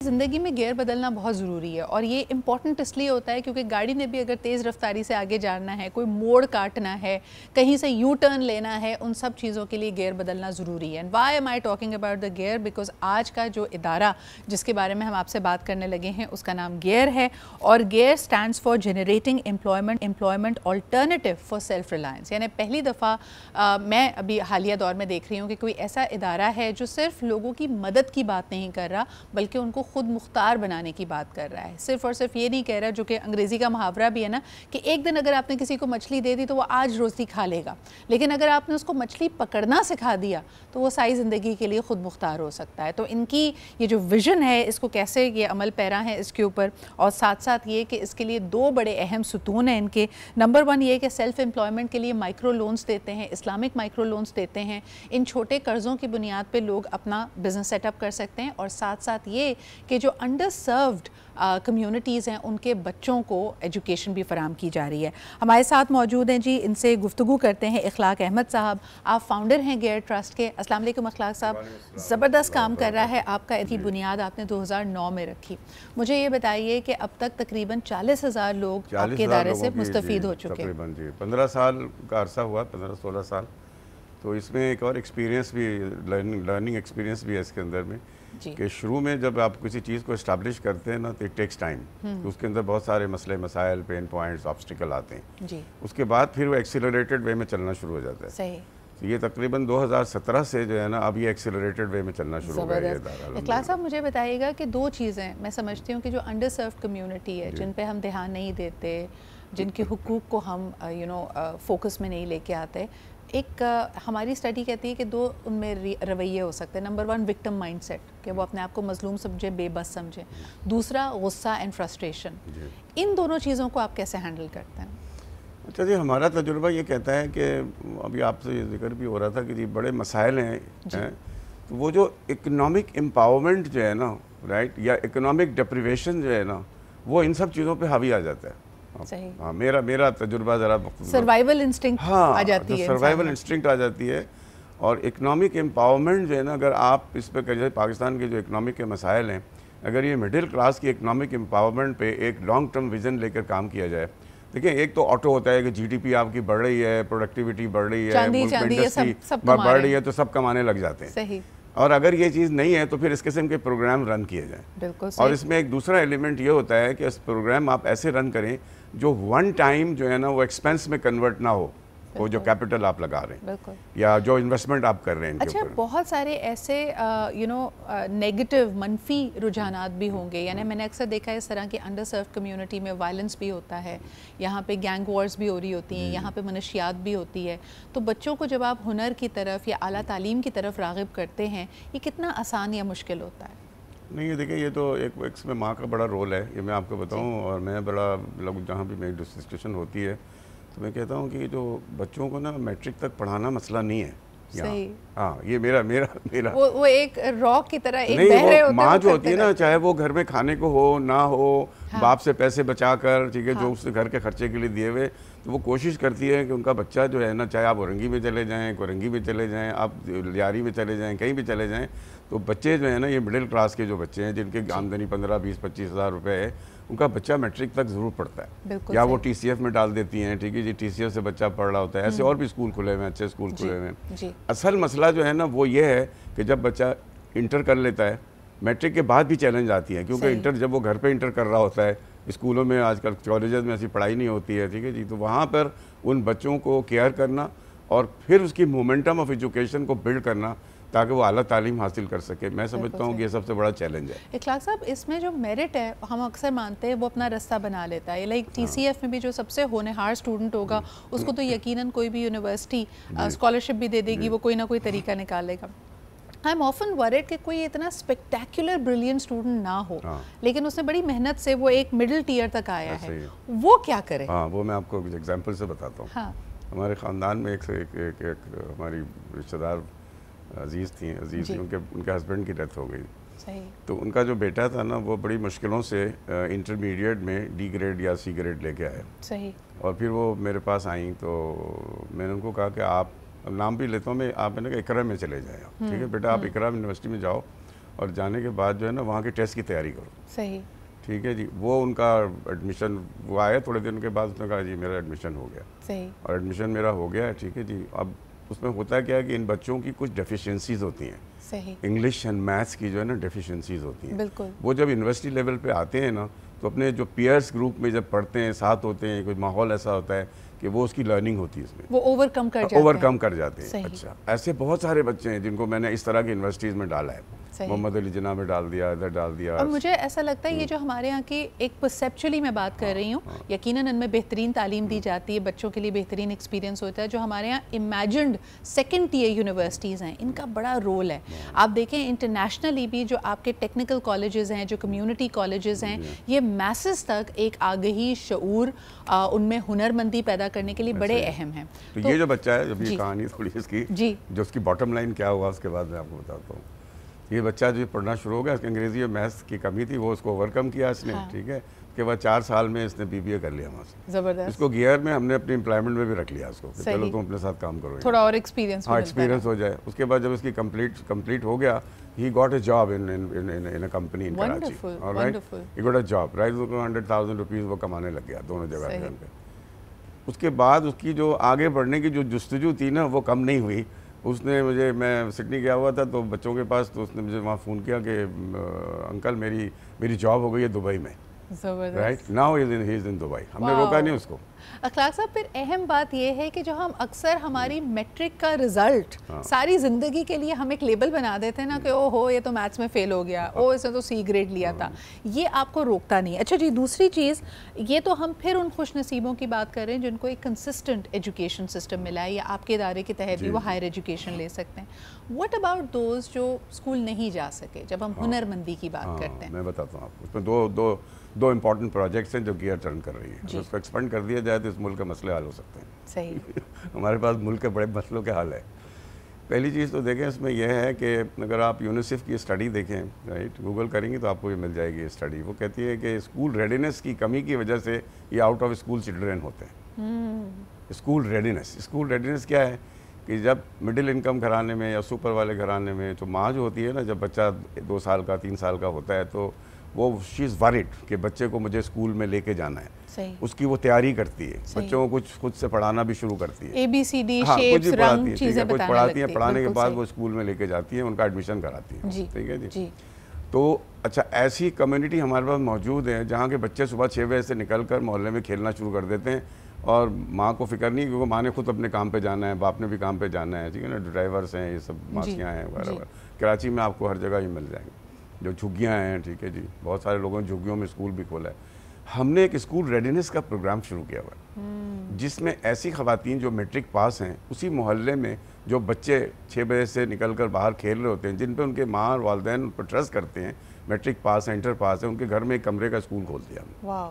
ज़िंदगी में गियर बदलना बहुत ज़रूरी है और ये इम्पॉर्टेंट इसलिए होता है क्योंकि गाड़ी ने भी अगर तेज़ रफ्तारी से आगे जाना है, कोई मोड़ काटना है, कहीं से यू टर्न लेना है, उन सब चीज़ों के लिए गियर बदलना ज़रूरी है। And why am I talking about the gear, because आज का जो इदारा जिसके बारे में हम आपसे बात करने लगे हैं उसका नाम गियर है और gear stands for generating employment alternative for self reliance. यानी पहली दफ़ा मैं अभी हालिया दौर में देख रही हूँ कि कोई ऐसा इदारा है जो सिर्फ लोगों की मदद की बात नहीं कर रहा बल्कि उनको खुद मुख्तार बनाने की बात कर रहा है। सिर्फ और सिर्फ ये नहीं कह रहा, जो कि अंग्रेज़ी का मुहावरा भी है ना, कि एक दिन अगर आपने किसी को मछली दे दी तो वो आज रोज़ी खा लेगा, लेकिन अगर आपने उसको मछली पकड़ना सिखा दिया तो वो सारी ज़िंदगी के लिए खुद मुख्तार हो सकता है। तो इनकी ये जो विज़न है, इसको कैसे ये अमल पैरा है इसके ऊपर, और साथ साथ ये कि इसके लिए दो बड़े अहम सुतून हैं इनके। नंबर 1 ये कि सेल्फ एम्प्लॉयमेंट के लिए माइक्रो लोन्स देते हैं, इस्लामिक माइक्रो लोन्स देते हैं। इन छोटे कर्ज़ों की बुनियाद पर लोग अपना बिज़नेस सेटअप कर सकते हैं, और साथ साथ ये कि जो अंडर सर्व्ड कम्युनिटीज़ हैं उनके बच्चों को एजुकेशन भी फराम की जा रही है। हमारे साथ मौजूद हैं जी, इनसे गुफ्तगू करते हैं इखलाक अहमद साहब। आप फाउंडर हैं गियर ट्रस्ट के। अस्सलाम वालेकुम इखलाक साहब, ज़बरदस्त काम कर रहा है आपका। इसकी बुनियाद आपने 2009 में रखी। मुझे ये बताइए कि अब तक तकरीबन 40,000 लोग आपके इदारे से मुस्तफ़ीद हो चुके हैं। जी 15 साल का अरसा हुआ, 15-16 साल। तो इसमें एक और एक्सपीरियंस भी, लर्निंग एक्सपीरियंस भी है इसके अंदर में, कि शुरू में जब आप किसी चीज़ को इस्टेब्लिश करते हैं ना तो इट टेक्स टाइम, तो उसके अंदर बहुत सारे मसले मसाइल, पेन पॉइंट्स, ऑब्स्टिकल आते हैं जी। उसके बाद फिर वो एक्सीलरेटेड वे में चलना शुरू हो जाता है। सही। तो ये तकरीबन 2017 से जो है ना अब ये एक्सीलरेटेड वे में चलना शुरू हो गया है। इखलाक साहब, मुझे बताइएगा कि दो चीज़ें मैं समझती हूँ कि जो अंडर सर्व्ड कम्युनिटी है, जिन पे हम ध्यान नहीं देते, जिनके हुकूक को हम फोकस में नहीं लेके आते, एक हमारी स्टडी कहती है कि दो उनमें रवैये हो सकते हैं। नंबर 1 विक्टिम माइंडसेट, कि वो अपने आप को मजलूम समझे, बेबस समझे। दूसरा गुस्सा एंड फ्रस्ट्रेशन। इन दोनों चीज़ों को आप कैसे हैंडल करते हैं? अच्छा जी, हमारा तजुर्बा ये कहता है कि अभी आपसे ये जिक्र भी हो रहा था कि जी बड़े मसाइल हैं, तो वो जो इकोनॉमिक एम्पावरमेंट जो है ना, राइट, या इकोनॉमिक डिप्रिवेशन जो है ना, वो इन सब चीज़ों पे हावी आ जाता है। सही। हाँ, मेरा तजुर्बा ज़रा सर्वाइवल इंस्टिंक्ट आ जाती है, सर्वाइवल इंस्टिंक्ट आ जाती है। और इकोनॉमिक एम्पावरमेंट जो है ना, अगर आप इस पर करिए, पाकिस्तान के जो इकोनॉमिक के मसाइल हैं, अगर ये मिडिल क्लास की इकोनॉमिक एम्पावरमेंट पे एक लॉन्ग टर्म विजन लेकर काम किया जाए। देखिए, एक तो ऑटो होता है कि जीडीपी आपकी बढ़ रही है, प्रोडक्टिविटी बढ़ रही है, मुल्क में इंडस्ट्री बढ़ रही है, तो सब कमाने लग जाते हैं। सही। और अगर ये चीज़ नहीं है तो फिर इस किस्म के प्रोग्राम रन किए जाएँ। और इसमें एक दूसरा एलिमेंट ये होता है कि इस प्रोग्राम आप ऐसे रन करें जो वन टाइम जो है ना वो एक्सपेंस में कन्वर्ट ना हो, वो जो कैपिटल आप लगा रहे हैं या जो इन्वेस्टमेंट आप कर रहे हैं। अच्छा, बहुत सारे ऐसे नेगेटिव मनफी रुझानात भी होंगे, यानी मैंने अक्सर देखा है इस तरह की अंडर सर्व कम्युनिटी में वायलेंस भी होता है, यहाँ पे गैंग वॉर्स भी हो रही होती हैं, यहाँ पे मनशियात भी होती है। तो बच्चों को जब आप हुनर की तरफ या आला तालीम की तरफ राग़िब करते हैं, ये कितना आसान या मुश्किल होता है? नहीं, ये देखिए, ये तो एक इसमें माँ का बड़ा रोल है, ये मैं आपको बताऊँ। और मैं बड़ा लोग जहाँ भी मेरी डिस्कशन होती है तो मैं कहता हूँ कि जो बच्चों को ना मैट्रिक तक पढ़ाना मसला नहीं है। सही। हाँ, ये मेरा वो एक रॉक की तरह एक बह रहे होते हैं। माँ जो होती है ना, चाहे वो घर में खाने को हो ना हो, बाप से पैसे बचा कर, ठीक है, जो उसने घर के खर्चे के लिए दिए हुए, तो वो कोशिश करती है कि उनका बच्चा जो है ना, चाहे आप औरंगी में चले जाएं, कोरंगी में चले जाएं, आप लियारी में चले जाएं, कहीं भी चले जाएं, तो बच्चे जो है ना, ये मिडिल क्लास के जो बच्चे हैं जिनके आमदनी 15, 20, 25 हज़ार रुपये है, उनका बच्चा मैट्रिक तक ज़रूर पढ़ता है। या वो टीसीएफ में डाल देती हैं, ठीक है जी, टीसीएफ से बच्चा पढ़ रहा होता है। ऐसे और भी स्कूल खुले हुए हैं, अच्छे स्कूल खुले हुए हैं। असल मसला जो है ना वो ये है कि जब बच्चा इंटर कर लेता है, मैट्रिक के बाद भी चैलेंज आती है, क्योंकि इंटर जब वो घर पे इंटर कर रहा होता है, स्कूलों में आजकल कॉलेजेस में ऐसी पढ़ाई नहीं होती है, ठीक है जी, तो वहाँ पर उन बच्चों को केयर करना और फिर उसकी मोमेंटम ऑफ एजुकेशन को बिल्ड करना ताकि वो आला तालीम हासिल कर सके, मैं समझता हूँ कि ये सबसे बड़ा चैलेंज है। इखलाक साहब, इसमें जो मेरिट है हम अक्सर मानते हैं वो अपना रास्ता बना लेता है। लाइक टीसीएफ में भी जो सबसे होनहार स्टूडेंट होगा उसको तो यकीनन कोई भी यूनिवर्सिटी स्कॉलरशिप भी दे देगी, वो कोई ना कोई तरीका निकालेगा। आई एम ऑफन वरीड कि कोई इतना स्पेक्टेकुलर ब्रिलियंट स्टूडेंट ना हो, लेकिन उसने बड़ी मेहनत से वो एक मिडिल टीयर तक आया है, वो क्या करे? हाँ, वो मैं आपको एग्जाम्पल से बताता हूँ। हाँ। हमारे ख़ानदान में एक हमारी रिश्तेदार अजीज़ थी, उनके हस्बैंड की डेथ हो गई। सही। तो उनका जो बेटा था ना, वो बड़ी मुश्किलों से इंटरमीडिएट में डी ग्रेड या सी ग्रेड लेके आया। सही। और फिर वो मेरे पास आई, तो मैंने उनको कहा कि आप, नाम भी लेता हूँ मैं, आप मैंने कहा इकरा में चले जाए, ठीक है बेटा, आप इकरा यूनिवर्सिटी में जाओ और जाने के बाद जो है ना वहाँ के टेस्ट की तैयारी करो। सही, ठीक है जी। वो उनका एडमिशन वो आया, थोड़े दिन के बाद उसने कहा जी मेरा एडमिशन हो गया। सही। और एडमिशन मेरा हो गया, ठीक है जी। अब उसमें होता क्या है कि इन बच्चों की कुछ डेफिशिएंसीज होती हैं। सही। इंग्लिश एंड मैथ्स की जो है ना डेफिशिएंसीज होती हैं। बिल्कुल। वो जब यूनिवर्सिटी लेवल पे आते हैं ना, तो अपने जो पीयर्स ग्रुप में जब पढ़ते हैं, साथ होते हैं, कोई माहौल ऐसा होता है कि वो उसकी लर्निंग होती है, इसमें वो ओवरकम कर जाते हैं। अच्छा, ऐसे बहुत सारे बच्चे हैं जिनको मैंने इस तरह की यूनिवर्सिटीज़ में डाला है। मोहम्मद अली जिन्ना में डाल दिया, इधर डाल दिया। और मुझे ऐसा लगता है ये जो हमारे यहाँ की एक परसेप्चुअली मैं बात कर रही हूँ, यकीनन इनमें बेहतरीन तालीम दी जाती है, बच्चों के लिए बेहतरीन एक्सपीरियंस होता है। जो हमारे यहाँ इमेजिन्ड सेकंड टियर यूनिवर्सिटीज़ हैं, इनका बड़ा रोल है। आप देखें इंटरनेशनली भी जो आपके टेक्निकल कॉलेजेस हैं, जो कम्युनिटी कॉलेजेस हैं, ये मैसेस तक एक आगही, शऊर, उनमें हुनरमंदी पैदा करने के लिए बड़े अहम हैं। तो ये जो बच्चा है, जब ये कहानी थोड़ी इसकी जो उसकी बॉटम लाइन क्या हुआ उसके बाद मैं आपको बताता हूँ। ये बच्चा जो पढ़ना शुरू हो गया, उसकी अंग्रेजी और मैथ्स की कमी थी, वो उसको ओवरकम किया इसने। ठीक है। उसके बाद 4 साल में इसने BBA कर लिया वहाँ से। ज़बरदस्त। इसको गियर में हमने अपनी एम्प्लॉयमेंट में भी रख लिया उसको, चलो तुम अपने साथ काम करो, थोड़ा और एक्सपीरियंस। हाँ, एक्सपीरियंस हो जाए। उसके बाद जब इसकी कंप्लीट हो गया, he got a job in a company in Karachi. Alright, he got a job, right. 100,000 rupees वो कमाने लग गया दोनों जगह पे। उसके बाद उसकी जो आगे बढ़ने की जो जुस्तजू थी ना, वो कम नहीं हुई। उसने मैं सिडनी गया हुआ था तो बच्चों के पास, तो उसने मुझे वहाँ फ़ोन किया कि अंकल मेरी जॉब हो गई है दुबई में। Right, now he is in Dubai. हमने रोका नहीं उसको। अखलाक साहब, फिर अहम बात यह है कि जो हम अक्सर हमारी मैट्रिक का रिजल्ट सारी ज़िंदगी के लिए हम एक लेबल बना देते हैं ना कि ओ हो ये तो मैथ्स में फ़ेल हो गया, ओ इसने तो C ग्रेड लिया था, ये आपको रोकता नहीं। अच्छा जी, दूसरी चीज़ ये तो हम फिर उन खुश नसीबों की बात कर रहे हैं जिनको एक कंसिस्टेंट एजुकेशन सिस्टम मिला है या आपके इदारे के तहत भी वो हायर एजुकेशन ले सकते हैं। व्हाट अबाउट दोज जो स्कूल नहीं जा सके, जब हम हुनरमंदी की बात करते हैं? मैं बताता हूँ आपको। उसमें दो इम्पॉर्टेंट प्रोजेक्ट्स हैं जो गियर टर्न कर रही है। उसको एक्सपेंड कर दिया जाए तो इस मुल्क के मसले हल हो सकते हैं। सही। हमारे पास मुल्क के बड़े मसलों के हल है। पहली चीज़ तो देखें, इसमें यह है कि अगर आप यूनिसेफ की स्टडी देखें, राइट, गूगल करेंगी तो आपको ये मिल जाएगी ये स्टडी। वो कहती है कि स्कूल रेडीनेस की कमी की वजह से ये आउट ऑफ स्कूल चिल्ड्रेन होते हैं। स्कूल रेडीनेस क्या है कि जब मिडिल इनकम घराने में या सुपर वाले घराने में तो माँ जो होती है ना, जब बच्चा 2 साल का 3 साल का होता है तो वो शी इज़ वरीड कि बच्चे को मुझे स्कूल में लेके जाना है। सही। उसकी वो तैयारी करती है, बच्चों को कुछ खुद से पढ़ाना भी शुरू करती है, ABCD, हाँ, शेप्स, रंग, चीज़ें कुछ पढ़ाती है। पढ़ाने के बाद वो स्कूल में लेके जाती है, उनका एडमिशन कराती है। ठीक है जी। तो अच्छा, ऐसी कम्युनिटी हमारे पास मौजूद है जहाँ के बच्चे सुबह 6 बजे से निकल कर मोहल्ले में खेलना शुरू कर देते हैं और माँ को फिक्र नहीं, क्योंकि माँ ने खुद अपने काम पे जाना है, बाप ने भी काम पे जाना है। ठीक है ना, ड्राइवर्स हैं, ये सब मासियाँ हैं वगैरह। कराची में आपको हर जगह ही मिल जाएंगे जो झुग्गियाँ हैं। ठीक है जी, बहुत सारे लोगों ने झुग्गियों में स्कूल भी खोला है। हमने एक स्कूल रेडीनेस का प्रोग्राम शुरू किया हुआ है जिसमें ऐसी ख़वातीन जो मैट्रिक पास हैं, उसी मोहल्ले में जो बच्चे 6 बजे से निकल कर बाहर खेल रहे होते हैं, जिन पे उनके माँ और वालिदैन उन पर ट्रस्ट करते हैं, मैट्रिक पास है, इंटर पास है, उनके घर में एक कमरे का स्कूल खोल दिया हमने। वाह,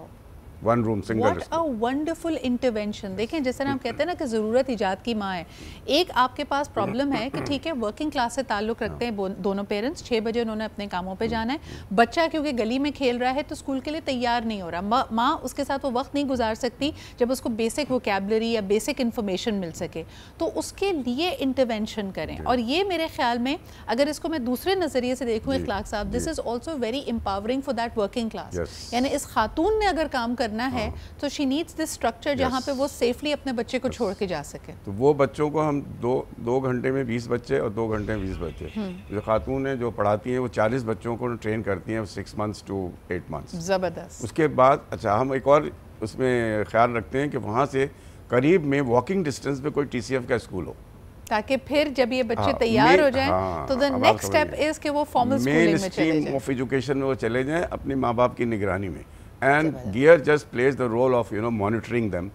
1 room single. What a wonderful intervention. देखें, जैसे हम कहते हैं ना कि ज़रूरत ईजाद की माँ है। एक आपके पास प्रॉब्लम है कि ठीक है, वर्किंग क्लास से ताल्लुक़ रखते हैं दोनों पेरेंट्स, 6 बजे उन्होंने अपने कामों पे जाना है, बच्चा क्योंकि गली में खेल रहा है तो स्कूल के लिए तैयार नहीं हो रहा, माँ उसके साथ वो वक्त नहीं गुजार सकती जब उसको बेसिक वोकैबुलरी या बेसिक इन्फॉर्मेशन मिल सके, तो उसके लिए इंटरवेंशन करें। और ये मेरे ख्याल में, अगर इसको मैं दूसरे नज़रिए से देखूँ इखलाक साहब, this is also very empowering for that working class. यानी इस खातून ने अगर काम करना है तो शी नीड्स दिस स्ट्रक्चर जहाँ पे वो सेफली अपने बच्चे को छोड़ के जा सके। तो वो बच्चों को हम दो घंटे में 20 बच्चे और 2 घंटे में 20 बच्चे, जो खातून है जो पढ़ाती हैं वो 40 बच्चों को ट्रेन करती हैं 6 months to 8 months। ज़बरदस्त। उसके बाद अच्छा, हम एक और उसमें ख्याल रखते हैं कि वहाँ से करीब में वॉकिंग डिस्टेंस पे कोई TCF का स्कूल हो, ताकि फिर जब ये बच्चे तैयार हो जाएं तो द नेक्स्ट स्टेप इज कि वो फॉर्मल स्कूलिंग में चले जाएं, मेन ऑफ एजुकेशन में वो चले जाएं अपने माँ बाप की निगरानी में। And Gear just plays the role of monitoring them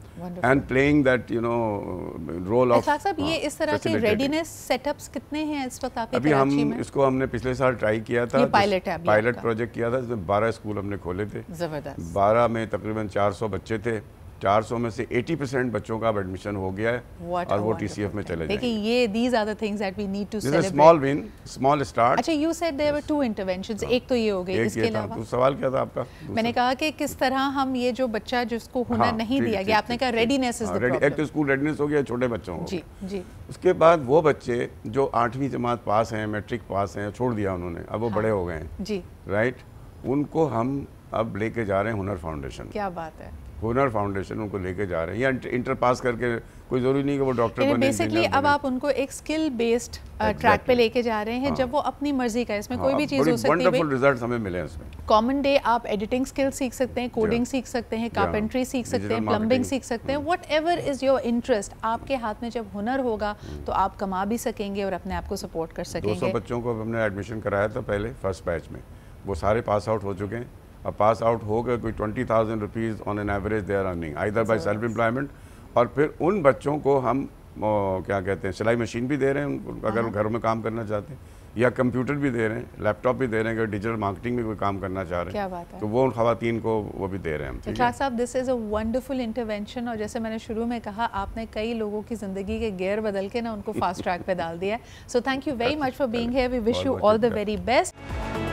and playing that role of। साहब, ये इस तरह के रेडीनेस सेटअप्स कितने हैं इस वक्त आपके अभी कराची में? इसको हमने पिछले साल ट्राई किया था, पायलट प्रोजेक्ट किया था, जिसमें 12 स्कूल हमने खोले थे। जबरदस्त। 12 में तकरीबन 400 बच्चे थे 400 में से 80% बच्चों का अब एडमिशन हो गया है What और a वो wonderful TCF में thing. चले देखिए जाएंगे। ये these are the things that we need to This is a celebrate. small win, small start। अच्छा, you said there were 2 interventions. एक तो ये हो गई, एक इसके ये था, अलावा तो सवाल क्या था आपका? मैंने कहा कि किस तरह हम ये जो बच्चा जिसको हुनर हाँ, नहीं ठीक, दिया ठीक, गया, आपने ठीक, कहा ठीक। रेडीनेस इज हाँ, द एक तो प्रॉब्लम। स्कूल रेडीनेस हो गया छोटे बच्चों को। जी जी। उसके बाद वो बच्चे जो 8वीं जमात पास हैं, मैट्रिक पास हैं, छोड़ दिया उन्होंने, अब वो बड़े हो गए हैं, जी, राइट, उनको हम अब लेके जा रहे हैं हुनर फाउंडेशन। क्या बात है। हुनर फाउंडेशन उनको लेके जा रहे हैं, या इंटर पास करके, कोई ज़रूरी नहीं कि वो डॉक्टर बने, बेसिकली अब आप उनको एक स्किल बेस्ड ट्रैक पे लेके जा रहे हैं, जब वो अपनी मर्जी का, इसमें कोई भी चीज़ हो सकती है। वंडरफुल रिजल्ट्स हमें मिले इसमें। कॉमन डे आप एडिटिंग स्किल सीख सकते हैं, कोडिंग सीख सकते हैं, कारपेंट्री सीख सकते हैं, प्लम्बिंग सीख सकते हैं, what ever is your interest. आपके हाथ में जब हुनर होगा तो आप कमा भी सकेंगे और अपने आप को सपोर्ट कर सकेंगे। 200 बच्चों को हमने एडमिशन कराया था पहले फर्स्ट बैच में, वो सारे पास आउट हो चुके हैं। अब पास आउट हो गए, कोई 20,000 rupees on an average they are earning either by self employment, और फिर उन बच्चों को हम क्या कहते हैं, सिलाई मशीन भी दे रहे हैं अगर वो घरों में काम करना चाहते हैं, या कंप्यूटर भी दे रहे हैं, लैपटॉप भी दे रहे हैं, अगर डिजिटल मार्केटिंग में कोई काम करना चाह रहे क्या हैं बात है। तो वो उन खवातीन को वो भी दे रहे हैं हम। ठीक है साहब, this is a wonderful intervention, और जैसे मैंने शुरू में कहा, आपने कई लोगों की ज़िंदगी के गियर बदल के ना उनको फास्ट ट्रैक पे डाल दिया है। So thank you very much for being here, we wish you all the very best.